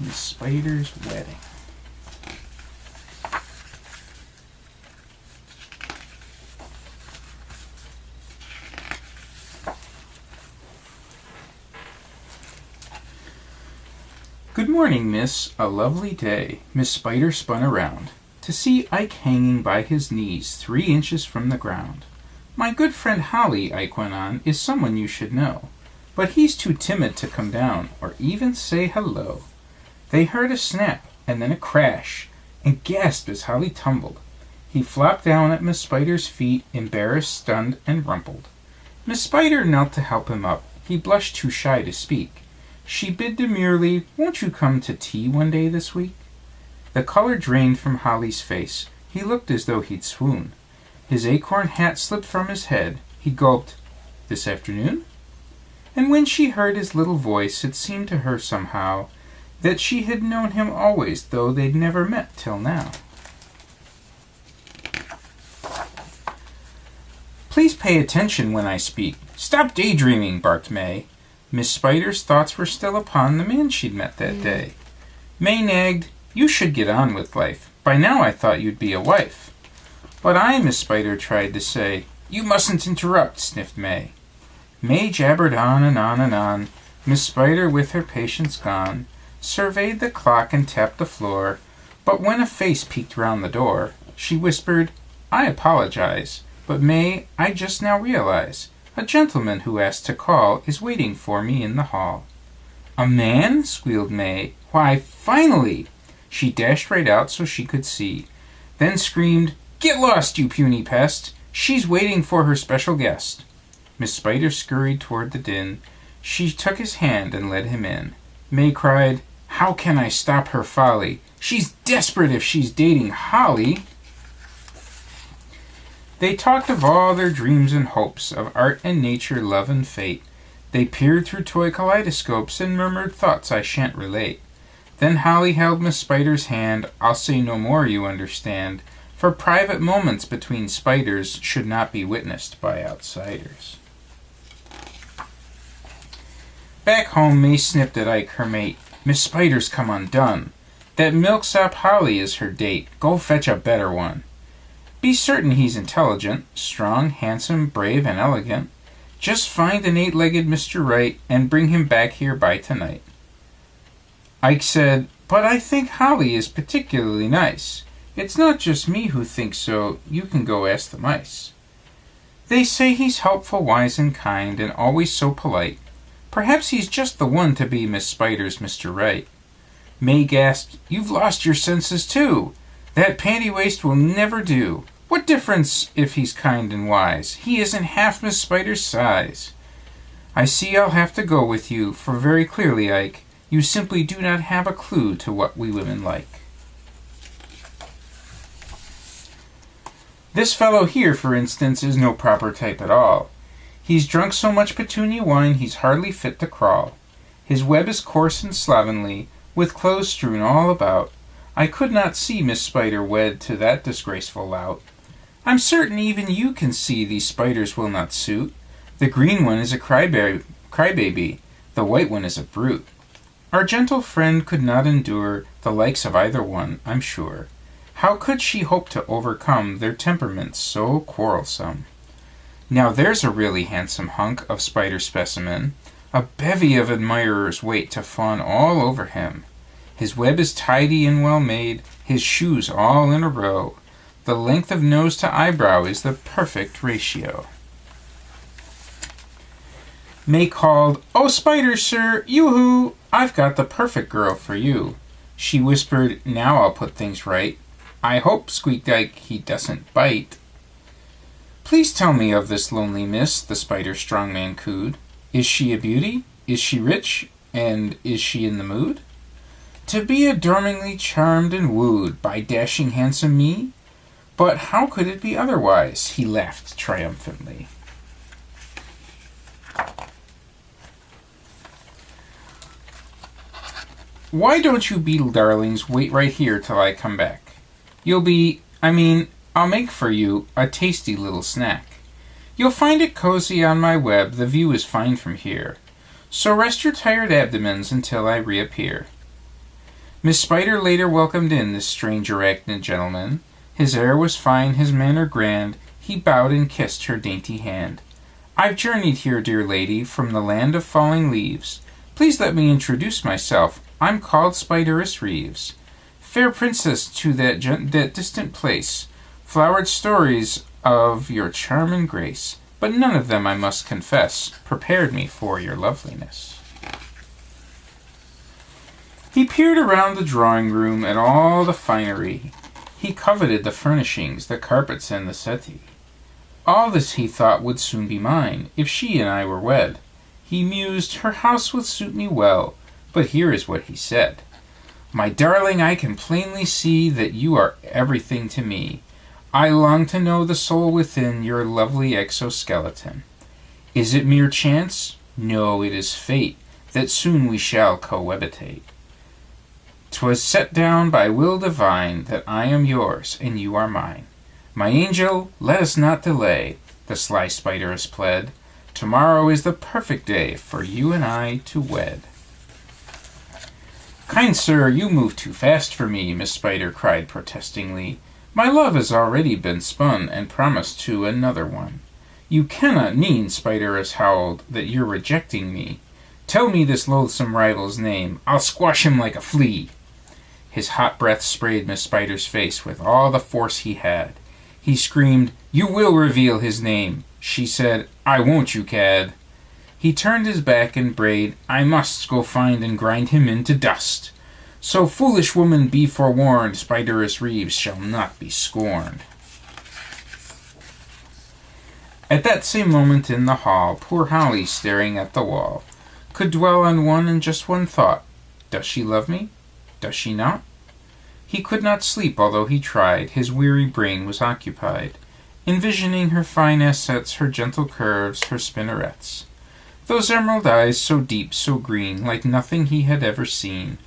Miss Spider's wedding. Good morning, miss. A lovely day. Miss Spider spun around to see Ike hanging by his knees 3 inches from the ground. My good friend Holly, Ike went on, is someone you should know, but he's too timid to come down or even say hello. They heard a snap and then a crash, and gasped as Holly tumbled. He flopped down at Miss Spider's feet, embarrassed, stunned, and rumpled. Miss Spider knelt to help him up. He blushed too shy to speak. She bid demurely, "Won't you come to tea one day this week?" The color drained from Holly's face. He looked as though he'd swoon. His acorn hat slipped from his head. He gulped, "This afternoon?" And when she heard his little voice, it seemed to her somehow that she had known him always, though they'd never met till now. "Please pay attention when I speak. Stop daydreaming," barked May. Miss Spider's thoughts were still upon the man she'd met that day. May nagged, "You should get on with life. By now I thought you'd be a wife." "But Miss Spider tried to say. "You mustn't interrupt," sniffed May. May jabbered on and on and on. Miss Spider, with her patience gone, surveyed the clock and tapped the floor, but when a face peeked round the door, she whispered, "I apologize, but May, I just now realize a gentleman who asked to call is waiting for me in the hall." "A man?" squealed May. "Why, finally!" She dashed right out so she could see, then screamed, "Get lost, you puny pest! She's waiting for her special guest." Miss Spider scurried toward the din. She took his hand and led him in. May cried, "How can I stop her folly? She's desperate if she's dating Holly." They talked of all their dreams and hopes, of art and nature, love and fate. They peered through toy kaleidoscopes and murmured thoughts I shan't relate. Then Holly held Miss Spider's hand. I'll say no more, you understand, for private moments between spiders should not be witnessed by outsiders. Back home, May snipped at Ike, her mate. "Miss Spider's come undone. That milksop Holly is her date. Go fetch a better one. Be certain he's intelligent, strong, handsome, brave, and elegant. Just find an 8-legged Mr. Right and bring him back here by tonight." Ike said, "But I think Holly is particularly nice. It's not just me who thinks so. You can go ask the mice. They say he's helpful, wise, and kind, and always so polite. Perhaps he's just the one to be Miss Spider's Mr. Right." May gasped, "You've lost your senses too. That panty waist will never do. What difference if he's kind and wise? He isn't half Miss Spider's size." "I see I'll have to go with you, for very clearly, Ike, you simply do not have a clue to what we women like. This fellow here, for instance, is no proper type at all. He's drunk so much petunia wine he's hardly fit to crawl. His web is coarse and slovenly, with clothes strewn all about. I could not see Miss Spider wed to that disgraceful lout. I'm certain even you can see these spiders will not suit. The green one is a crybaby, the white one is a brute. Our gentle friend could not endure the likes of either one, I'm sure. How could she hope to overcome their temperaments so quarrelsome? Now there's a really handsome hunk of spider specimen. A bevy of admirers wait to fawn all over him. His web is tidy and well made, his shoes all in a row. The length of nose to eyebrow is the perfect ratio. May called, "Oh, Spider, sir, yoo-hoo! I've got the perfect girl for you." She whispered, "Now I'll put things right. I hope," squeaked Ike, "he doesn't bite." "Please tell me of this lonely miss," the spider strong man cooed. "Is she a beauty? Is she rich? And is she in the mood to be adorningly charmed and wooed by dashing handsome me? But how could it be otherwise?" He laughed triumphantly. "Why don't you beetle darlings wait right here till I come back? I'll make for you a tasty little snack. You'll find it cozy on my web, the view is fine from here. So rest your tired abdomens until I reappear." Miss Spider later welcomed in this strange arachnid gentleman. His air was fine, his manner grand. He bowed and kissed her dainty hand. "I've journeyed here, dear lady, from the land of falling leaves. Please let me introduce myself. I'm called Spiderus Reeves. Fair princess to that distant place, flowered stories of your charm and grace, but none of them, I must confess, prepared me for your loveliness." He peered around the drawing room at all the finery. He coveted the furnishings, the carpets, and the settee. All this he thought would soon be mine, if she and I were wed. He mused, her house would suit me well, but here is what he said. "My darling, I can plainly see that you are everything to me. I long to know the soul within your lovely exoskeleton. Is it mere chance? No, it is fate, that soon we shall cohabitate. 'Twas set down by will divine that I am yours and you are mine. My angel, let us not delay," the sly Spiderus pled. "Tomorrow is the perfect day for you and I to wed." "Kind sir, you move too fast for me," Miss Spider cried protestingly. "My love has already been spun and promised to another one." "You cannot mean," Spiderus howled, "that you're rejecting me. Tell me this loathsome rival's name. I'll squash him like a flea." His hot breath sprayed Miss Spider's face with all the force he had. He screamed, "You will reveal his name." She said, "I won't, you cad." He turned his back and brayed, "I must go find and grind him into dust. So foolish woman be forewarned, Spiderus Reeves shall not be scorned." At that same moment in the hall, poor Holly, staring at the wall, could dwell on one and just one thought. Does she love me? Does she not? He could not sleep, although he tried. His weary brain was occupied, envisioning her fine assets, her gentle curves, her spinnerets. Those emerald eyes, so deep, so green, like nothing he had ever seen.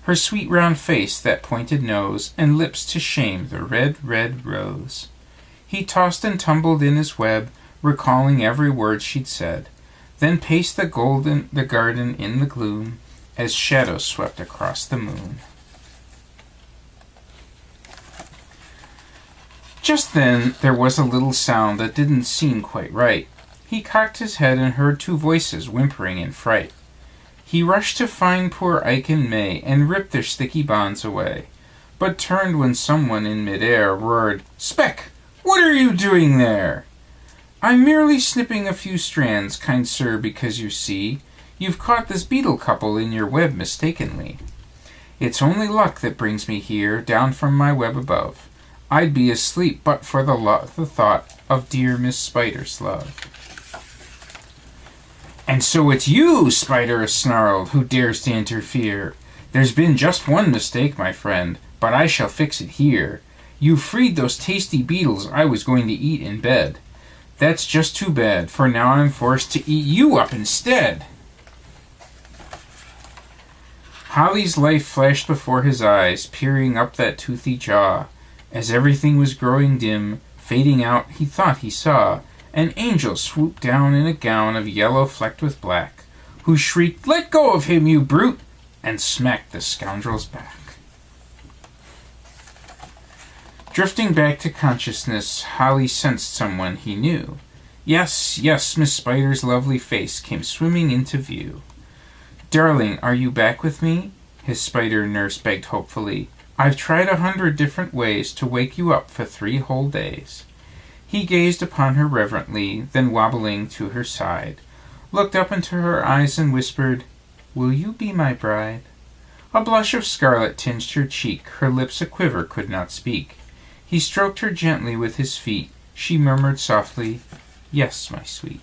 Her sweet round face, that pointed nose, and lips to shame the red, red rose. He tossed and tumbled in his web, recalling every word she'd said, then paced the garden in the gloom, as shadows swept across the moon. Just then there was a little sound that didn't seem quite right. He cocked his head and heard two voices whimpering in fright. He rushed to find poor Ike and May and ripped their sticky bonds away, but turned when someone in midair roared, "Speck, what are you doing there?" "I'm merely snipping a few strands, kind sir, because you see, you've caught this beetle couple in your web mistakenly. It's only luck that brings me here, down from my web above. I'd be asleep but for the thought of dear Miss Spider's love." "And so it's you," Spiderus snarled, "who dares to interfere. There's been just one mistake, my friend, but I shall fix it here. You freed those tasty beetles I was going to eat in bed. That's just too bad, for now I'm forced to eat you up instead." Holly's life flashed before his eyes, peering up that toothy jaw. As everything was growing dim, fading out, he thought he saw an angel swoop down in a gown of yellow flecked with black, who shrieked, "Let go of him, you brute!" and smacked the scoundrel's back. Drifting back to consciousness, Holly sensed someone he knew. Yes, Miss Spider's lovely face came swimming into view. "Darling, are you back with me?" his spider nurse begged hopefully. "I've tried 100 different ways to wake you up for 3 whole days." He gazed upon her reverently, then wobbling to her side, looked up into her eyes and whispered, "Will you be my bride?" A blush of scarlet tinged her cheek, her lips a quiver could not speak. He stroked her gently with his feet. She murmured softly, "Yes, my sweet."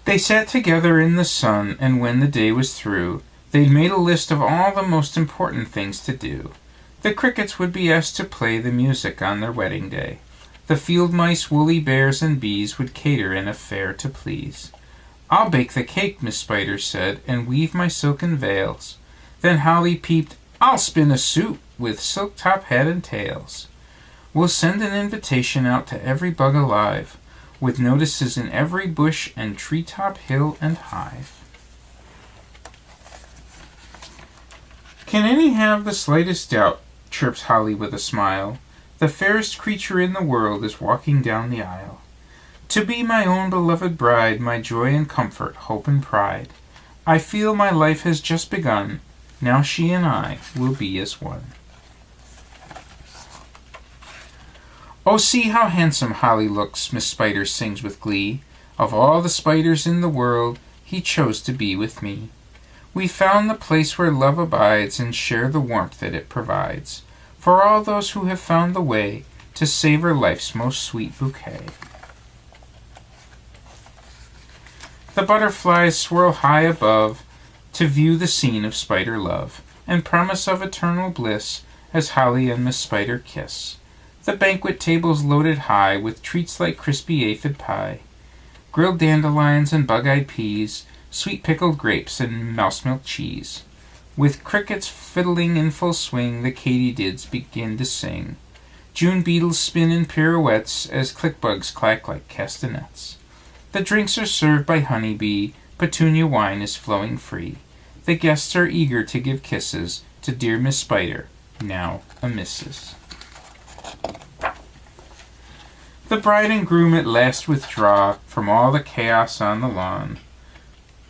They sat together in the sun, and when the day was through, they'd made a list of all the most important things to do. The crickets would be asked to play the music on their wedding day. The field mice, woolly bears, and bees would cater in a fair to please. "I'll bake the cake," Miss Spider said, "and weave my silken veils." Then Holly peeped, "I'll spin a suit with silk top hat and tails. We'll send an invitation out to every bug alive, with notices in every bush and treetop, hill, and hive." Can any have the slightest doubt, chirps Holly with a smile, the fairest creature in the world is walking down the aisle. To be my own beloved bride, my joy and comfort, hope and pride. I feel my life has just begun, now she and I will be as one. Oh, see how handsome Holly looks, Miss Spider sings with glee. Of all the spiders in the world, he chose to be with me. We found the place where love abides and share the warmth that it provides for all those who have found the way to savor life's most sweet bouquet. The butterflies swirl high above to view the scene of spider love and promise of eternal bliss as Holly and Miss Spider kiss. The banquet table's loaded high with treats like crispy aphid pie, grilled dandelions and bug-eyed peas, sweet pickled grapes and mouse-milk cheese. With crickets fiddling in full swing, the katydids begin to sing. June beetles spin in pirouettes as clickbugs clack like castanets. The drinks are served by honeybee, petunia wine is flowing free. The guests are eager to give kisses to dear Miss Spider, now a missus. The bride and groom at last withdraw from all the chaos on the lawn,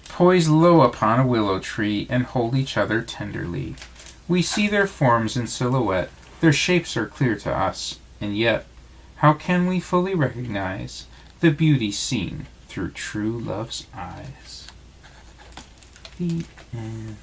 poise low upon a willow tree and hold each other tenderly. We see their forms in silhouette, their shapes are clear to us, and yet, how can we fully recognize the beauty seen through true love's eyes? The end.